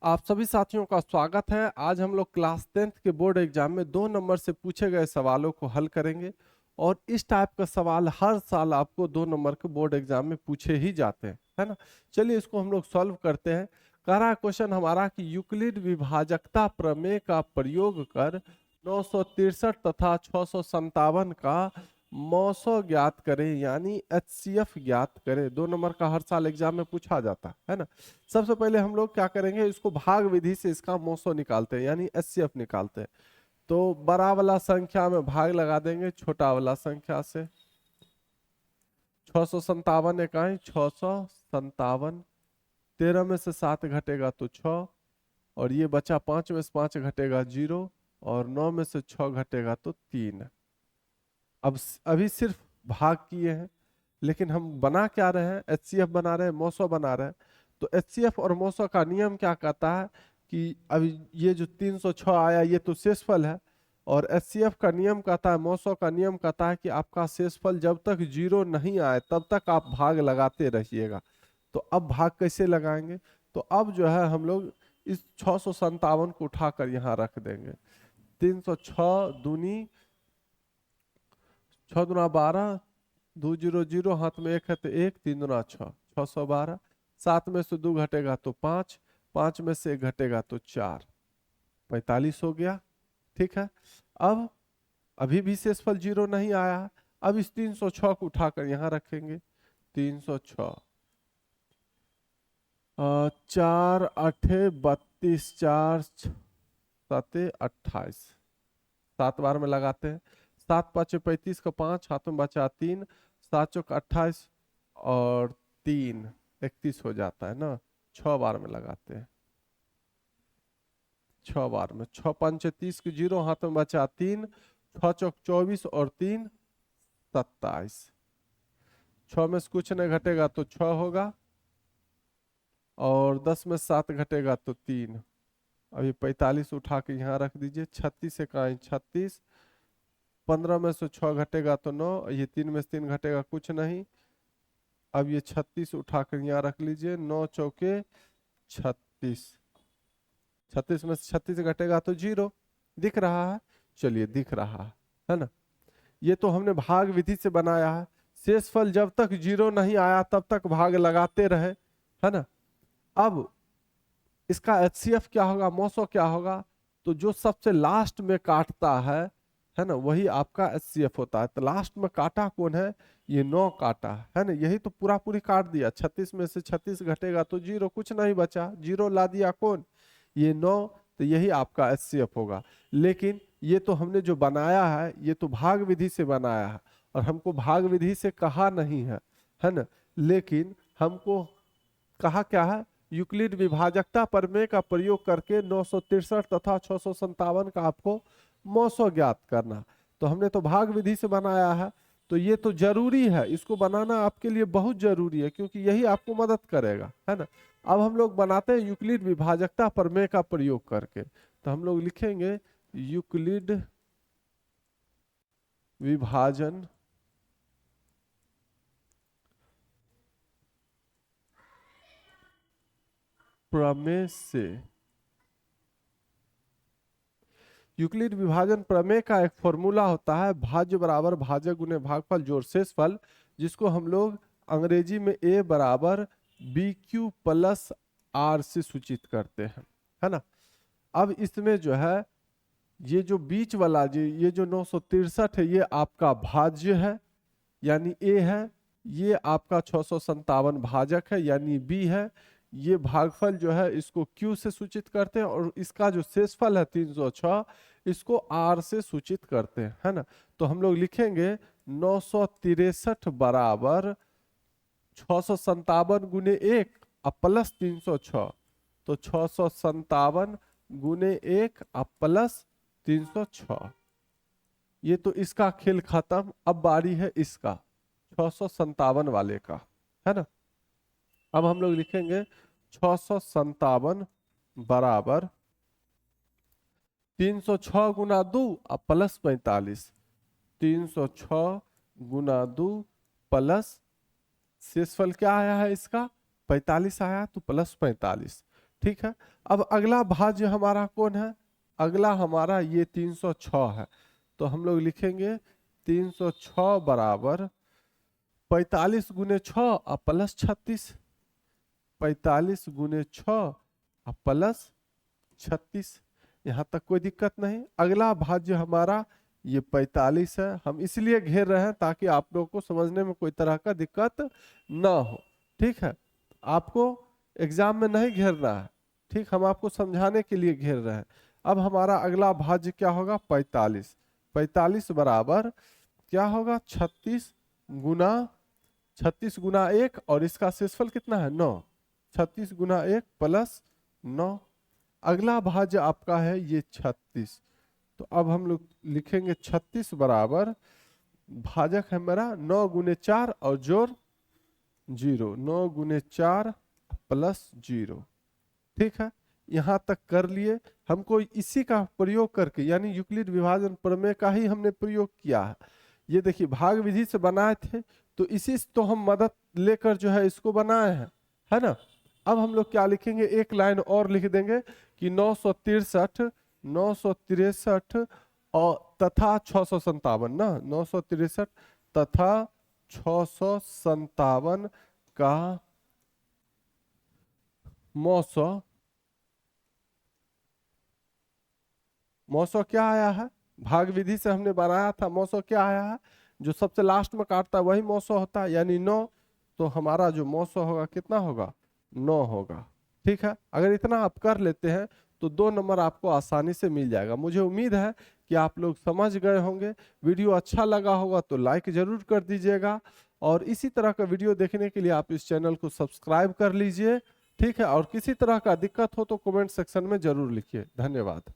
आप सभी साथियों का स्वागत है। आज हम लोग क्लास 10th के बोर्ड एग्जाम में 2 नंबर से पूछे गए सवालों को हल करेंगे और इस टाइप का सवाल हर साल आपको 2 नंबर के बोर्ड एग्जाम में पूछे ही जाते हैं, है ना। चलिए इसको हम लोग सॉल्व करते हैं। कह रहा है क्वेश्चन हमारा कि यूक्लिड विभाजकता प्रमेय का प्रयोग कर 963 तथा 657 का मौसो ज्ञात करें, यानी HCF ज्ञात करें। 2 नंबर का हर साल एग्जाम में पूछा जाता है ना। सबसे पहले हम लोग क्या करेंगे, इसको भाग विधि से इसका मौसो निकालते हैं, यानी HCF निकालते हैं। तो बड़ा वाला संख्या में भाग लगा देंगे छोटा वाला संख्या से। 657 इकाई 657, 13 में से 7 घटेगा तो 6, और ये बचा 5 में से 5 घटेगा 0, और 9 में से 6 घटेगा तो 3। अब अभी सिर्फ भाग किए हैं, लेकिन हम बना क्या रहे हैं, HCF बना रहे हैं, मौसो बना रहे हैं। तो HCF और मौसो का नियम क्या कहता है कि अभी ये जो 306 आया ये तो शेषफल है, और HCF का नियम कहता है, मौसो का नियम कहता है कि आपका शेषफल जब तक 0 नहीं आए तब तक आप भाग लगाते रहिएगा। तो अब भाग कैसे लगाएंगे, तो अब जो है हम लोग इस 657 को उठाकर यहाँ रख देंगे। 306 दूनी 6 दूना 12, 2 0 0, हाथ में 1 है तो 1, 3 दूना 6, 612। 7 में से 2 घटेगा तो 5, 5 में से 1 घटेगा तो 4, 45 हो गया। ठीक है। अब अभी भी शेषफल 0 नहीं आया है। अब इस 306 को उठाकर यहाँ रखेंगे। 306 4 8 32, 4 7 28, 7 बार में लगाते हैं। 7 5 35 का 5, हाथ में बचा 3, 7 चौक 28 और 3 31 हो जाता है ना। 6 बार में लगाते हैं, 6 बार में। 6 5 30 के 0, हाथ में बचा 3, 6 चौक 24 और 3 27। 6 में से कुछ नहीं घटेगा तो 6 होगा, और 10 में 7 घटेगा तो 3। अभी 45 उठा के यहाँ रख दीजिए। 36 इकाई 36, 15 में से 6 घटेगा तो 9, ये 3 में से 3 घटेगा कुछ नहीं। अब ये 36 उठाकर यहाँ रख लीजिए। 9 चौके 36, 36 में से 36 घटेगा तो 0। दिख रहा है, चलिए दिख रहा है ना। ये तो हमने भाग विधि से बनाया है। शेषफल जब तक 0 नहीं आया तब तक भाग लगाते रहे, है ना। अब इसका HCF क्या होगा, मौसो क्या होगा, तो जो सबसे लास्ट में काटता है ना, वही आपका HCF होता है। तो लास्ट में काटा कौन है, ये 9 काटा है ना। यही तो पूरा पूरी काट दिया। 36 में से 36 घटेगा तो 0, कुछ नहीं बचा, 0 ला दिया कौन, ये 9। तो यही आपका HCF होगा। लेकिन ये तो हमने जो बनाया है ये तो भाग विधि से बनाया है, और हमको भाग विधि से कहा नहीं है ना। लेकिन हमको कहा क्या है, यूक्लिड विभाजकता प्रमेय का प्रयोग करके 963 तथा 657 का आपको मौसो ज्ञात करना। तो हमने तो भाग विधि से बनाया है, तो ये तो जरूरी है, इसको बनाना आपके लिए बहुत जरूरी है, क्योंकि यही आपको मदद करेगा, है ना। अब हम लोग बनाते हैं यूक्लिड विभाजकता प्रमेय का प्रयोग करके। तो हम लोग लिखेंगे यूक्लिड विभाजन प्रमेय से। यूक्लिड विभाजन प्रमेय का एक फॉर्मूला होता है, भाज्य बराबर भाजक गुने भागफल जोड़ शेषफल, जिसको हम लोग अंग्रेजी में A बराबर BQ प्लस R से सूचित करते हैं, है ना। अब इसमें जो है ये जो बीच वाला ये जो 963 है, ये आपका भाज्य है यानी A है। ये आपका 657 भाजक है यानी B है। ये भागफल जो है इसको Q से सूचित करते हैं, और इसका जो शेषफल है 306, इसको R से सूचित करते हैं, है ना। तो हम लोग लिखेंगे 963 बराबर 657 गुने 1 और प्लस 306। तो 657 गुने 1 और प्लस 306। ये तो इसका खेल खत्म। अब बारी है इसका 657 वाले का, है ना। अब हम लोग लिखेंगे 657 बराबर 306 गुना 2 और प्लस 45। 306 गुना 2 प्लस शेषफल क्या आया है इसका 45 आया, तो प्लस 45। ठीक है। अब अगला भाज्य हमारा कौन है? अगला हमारा ये 306 है। तो हम लोग लिखेंगे 306 बराबर 45 गुने 6 और प्लस 36। 45 गुने 6 और प्लस 36। यहाँ तक कोई दिक्कत नहीं। अगला भाज्य हमारा ये 45 है। हम इसलिए घेर रहे हैं ताकि आप लोगों को समझने में कोई तरह का दिक्कत ना हो। ठीक है, आपको एग्जाम में नहीं घेरना है। ठीक, हम आपको समझाने के लिए घेर रहे हैं। अब हमारा अगला भाज्य क्या होगा? 45। 45 बराबर क्या होगा? 36 गुना 1 और इसका शेषफल कितना है? 9। 36 गुना 1 प्लस 9। अगला भाज्य आपका है ये 36। तो अब हम लोग लिखेंगे 36 बराबर भाजक है मेरा 9 गुने 4 और जोड़ 0। 9 गुने 4 प्लस 0। ठीक है, यहाँ तक कर लिए। हमको इसी का प्रयोग करके यानी यूक्लिड विभाजन प्रमेय का ही हमने प्रयोग किया है। ये देखिए भाग विधि से बनाए थे तो इसी से तो हम मदद लेकर जो है इसको बनाए हैं, है ना। अब हम लोग क्या लिखेंगे? एक लाइन और लिख देंगे कि 963 और तथा 657 ना, 963 तथा 657 का मौसो क्या आया है? भाग विधि से हमने बनाया था। मौसो क्या आया है? जो सबसे लास्ट में काटता है वही मौसो होता है, यानी 9। तो हमारा जो मौसो होगा कितना होगा? 9 होगा। ठीक है, अगर इतना आप कर लेते हैं तो 2 नंबर आपको आसानी से मिल जाएगा। मुझे उम्मीद है कि आप लोग समझ गए होंगे। वीडियो अच्छा लगा होगा तो लाइक जरूर कर दीजिएगा और इसी तरह का वीडियो देखने के लिए आप इस चैनल को सब्सक्राइब कर लीजिए। ठीक है, और किसी तरह का दिक्कत हो तो कमेंट सेक्शन में जरूर लिखिए। धन्यवाद।